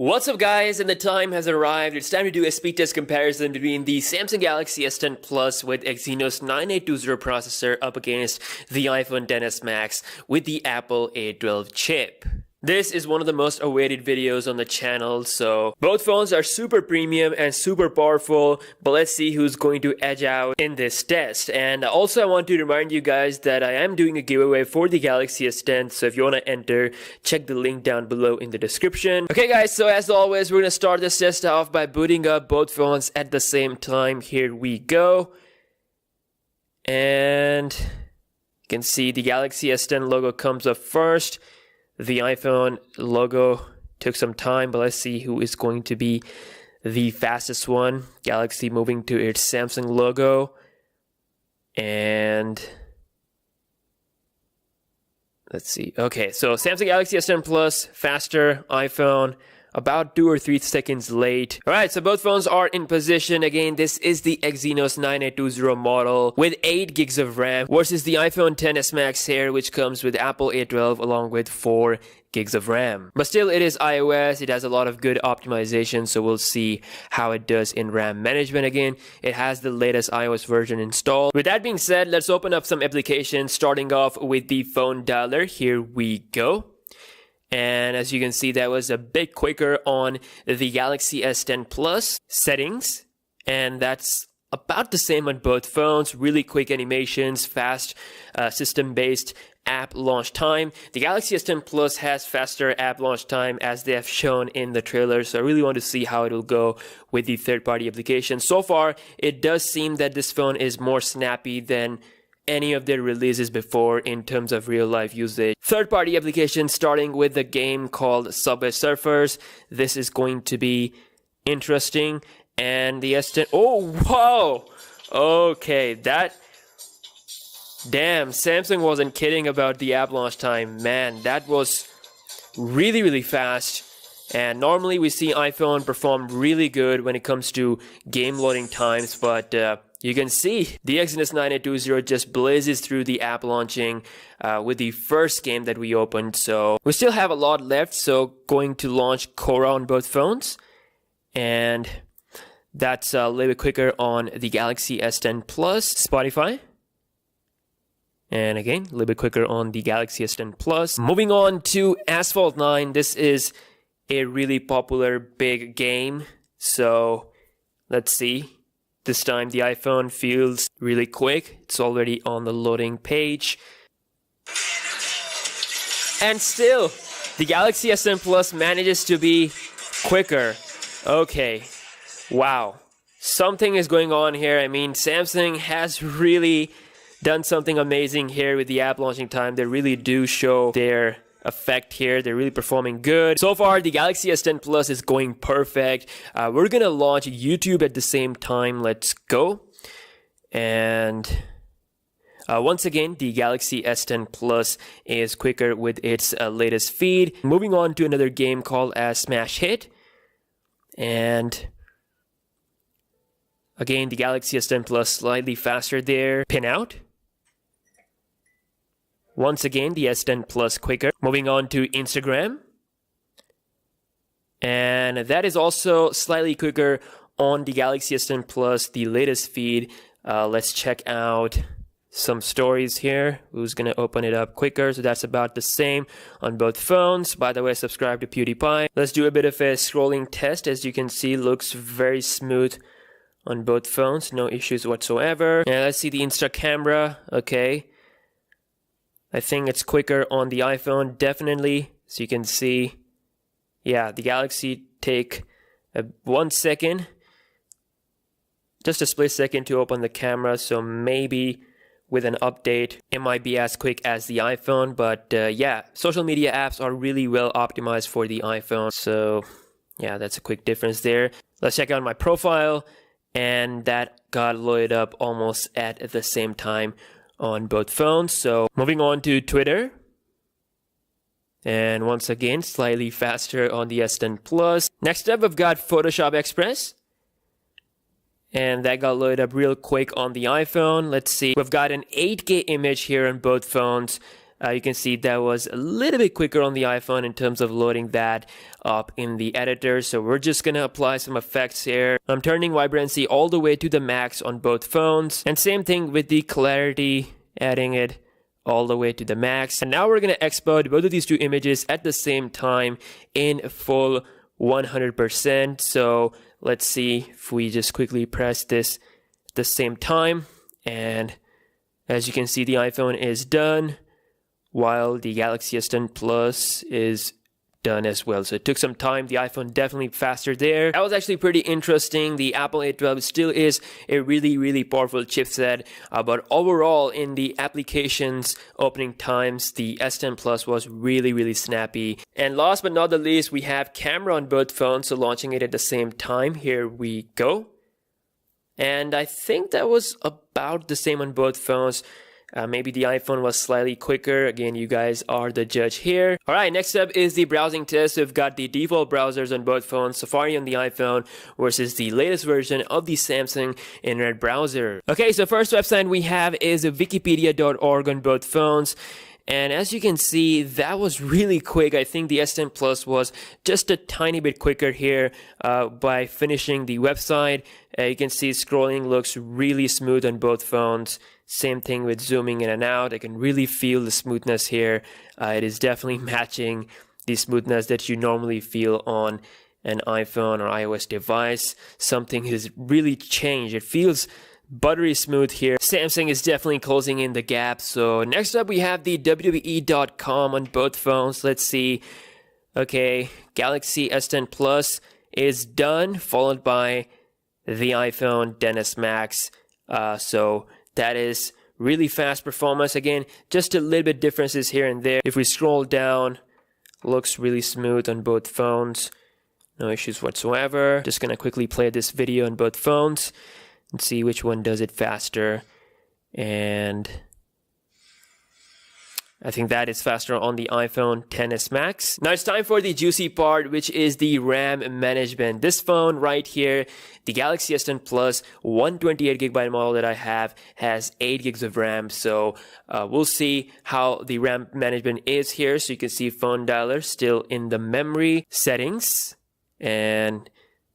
What's up guys, and the time has arrived. It's time to do a speed test comparison between the Samsung Galaxy S10 Plus with Exynos 9820 processor up against the iPhone XS Max with the Apple A12 chip. This is one of the most awaited videos on the channel, so both phones are super premium and super powerful, but let's see who's going to edge out in this test. And also I want to remind you guys that I am doing a giveaway for the Galaxy S10, so if you want to enter, check the link down below in the description. Okay guys, so as always, we're going to start this test off by booting up both phones at the same time. Here we go. And you can see the Galaxy S10 logo comes up first. The iPhone logo took some time, but let's see who is going to be the fastest one. Galaxy moving to its Samsung logo. And let's see. Okay, so Samsung Galaxy S10 Plus, faster. iPhone, about 2 or 3 seconds late. Alright, so both phones are in position. Again, this is the Exynos 9820 model with 8 gigs of RAM versus the iPhone XS Max here, which comes with Apple A12 along with 4 gigs of RAM. But still, it is iOS. It has a lot of good optimization, so we'll see how it does in RAM management. Again, it has the latest iOS version installed. With that being said, let's open up some applications, starting off with the phone dialer. Here we go. And as you can see, that was a bit quicker on the Galaxy S10 Plus settings. And that's about the same on both phones. Really quick animations, fast system-based app launch time. The Galaxy S10 Plus has faster app launch time as they have shown in the trailer. So I really want to see how it will go with the third-party application. So far, it does seem that this phone is more snappy than any of their releases before in terms of real-life usage. Third-party applications, starting with the game called Subway Surfers. This is going to be interesting. And the S10... Oh, wow! Okay, that... Damn, Samsung wasn't kidding about the app launch time. Man, that was really, really fast. And normally we see iPhone perform really good when it comes to game loading times, but... you can see the Exynos 9820 just blazes through the app launching with the first game that we opened. So we still have a lot left. So going to launch Cora on both phones. And that's a little bit quicker on the Galaxy S10 Plus. Spotify. And again, a little bit quicker on the Galaxy S10 Plus. Moving on to Asphalt 9. This is a really popular big game. So let's see. This time the iPhone feels really quick. It's already on the loading page. And still, the Galaxy S10 Plus manages to be quicker. Okay, wow. Something is going on here. I mean, Samsung has really done something amazing here with the app launching time. They really do show their effect here. They're really performing good. So far, the Galaxy S10 Plus is going perfect. We're gonna launch YouTube at the same time. Let's go. And once again, the Galaxy S10 Plus is quicker with its latest feed. Moving on to another game called Smash Hit. And again, the Galaxy S10 Plus slightly faster there. Pin out. Once again, the S10 Plus quicker. Moving on to Instagram. And that is also slightly quicker on the Galaxy S10 Plus, the latest feed. Let's check out some stories here. Who's going to open it up quicker? So that's about the same on both phones. By the way, subscribe to PewDiePie. Let's do a bit of a scrolling test. As you can see, looks very smooth on both phones. No issues whatsoever. And let's see the Insta camera. Okay. I think it's quicker on the iPhone, definitely. So you can see, yeah, the Galaxy take 1 second, just a split second to open the camera. So maybe with an update, it might be as quick as the iPhone. But yeah, social media apps are really well optimized for the iPhone. So yeah, that's a quick difference there. Let's check out my profile. And that got loaded up almost at the same time on both phones. So moving on to Twitter. And once again, slightly faster on the S10 Plus. Next up, we've got Photoshop Express. And that got loaded up real quick on the iPhone. Let's see. We've got an 8K image here on both phones. You can see that was a little bit quicker on the iPhone in terms of loading that up in the editor. So we're just gonna apply some effects here. I'm turning vibrancy all the way to the max on both phones, and same thing with the clarity, adding it all the way to the max. And now we're gonna export both of these two images at the same time in full 100%. So let's see if we just quickly press this at the same time, and as you can see, the iPhone is done while the Galaxy S10 Plus is done as well. So it took some time. The iPhone definitely faster there. That was actually pretty interesting. The Apple A12 still is a really powerful chipset, but overall in the applications opening times, the S10 Plus was really snappy. And last but not the least, we have camera on both phones, so launching it at the same time. Here we go. And I think that was about the same on both phones. Maybe the iPhone was slightly quicker. Again, you guys are the judge here. All right, next up is the browsing test. So we've got the default browsers on both phones, Safari on the iPhone versus the latest version of the Samsung Internet browser. Okay, so first website we have is wikipedia.org on both phones. And as you can see, that was really quick. I think the S10 Plus was just a tiny bit quicker here by finishing the website. You can see scrolling looks really smooth on both phones. Same thing with zooming in and out. I can really feel the smoothness here. It is definitely matching the smoothness that you normally feel on an iPhone or iOS device. Something has really changed. It feels buttery smooth here. Samsung is definitely closing in the gap. So next up we have the WWE.com on both phones. Let's see. Okay, Galaxy S10 Plus is done, followed by the iPhone XS Max. So that is really fast performance. Again, just a little bit differences here and there. If we scroll down, looks really smooth on both phones. No issues whatsoever. Just gonna quickly play this video on both phones and see which one does it faster. And I think that is faster on the iPhone XS Max. Now it's time for the juicy part, which is the RAM management. This phone right here, the Galaxy S10 Plus 128GB model that I have, has 8 gigs of RAM. So we'll see how the RAM management is here. So you can see phone dialer still in the memory settings, and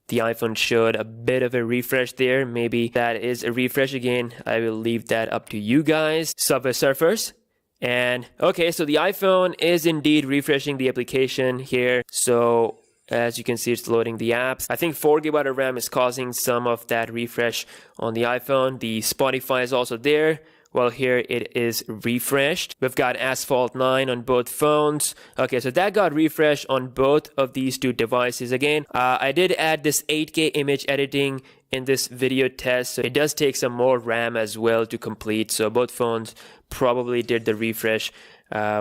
the iPhone showed a bit of a refresh there. Maybe that is a refresh. Again, I will leave that up to you guys. Subway Surfers. And okay, so the iPhone is indeed refreshing the application here. So as you can see, it's loading the apps. I think 4GB of RAM is causing some of that refresh on the iPhone. The Spotify is also there. Well, here it is refreshed. We've got Asphalt 9 on both phones. Okay, so that got refreshed on both of these two devices. Again, I did add this 8K image editing in this video test, so it does take some more RAM as well to complete. So both phones probably did the refresh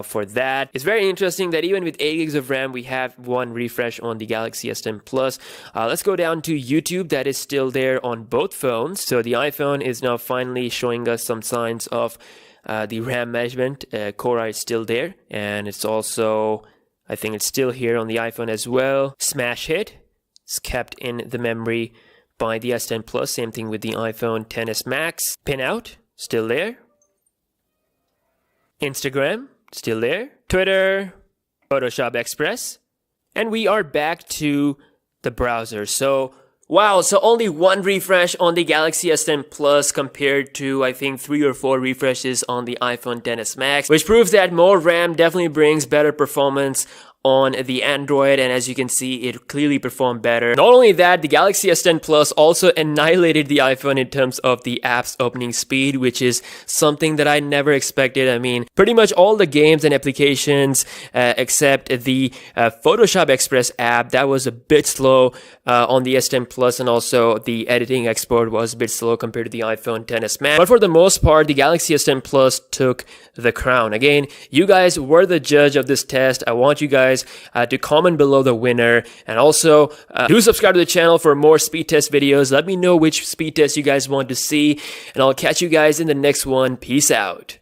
for that. It's very interesting that even with 8 gigs of RAM, we have one refresh on the Galaxy S10 Plus. Let's go down to YouTube. That is still there on both phones. So the iPhone is now finally showing us some signs of the RAM management. Core is still there, and it's also, I think it's still here on the iPhone as well. Smash hit, it's kept in the memory by the S10 Plus. Same thing with the iPhone XS Max. Pin out, still there. Instagram, still there. Twitter, Photoshop Express. And we are back to the browser. So, wow, so only one refresh on the Galaxy S10 Plus compared to, I think, 3 or 4 refreshes on the iPhone XS Max, which proves that more RAM definitely brings better performance on the Android, and as you can see, it clearly performed better. Not only that, the Galaxy S10 Plus also annihilated the iPhone in terms of the app's opening speed, which is something that I never expected. I mean, pretty much all the games and applications except the Photoshop Express app, that was a bit slow on the S10 Plus, and also the editing export was a bit slow compared to the iPhone XS Max. But for the most part, the Galaxy S10 Plus took the crown. Again, you guys were the judge of this test. I want you guys to comment below the winner, and also do subscribe to the channel for more speed test videos. Let me know which speed test you guys want to see, and I'll catch you guys in the next one. Peace out.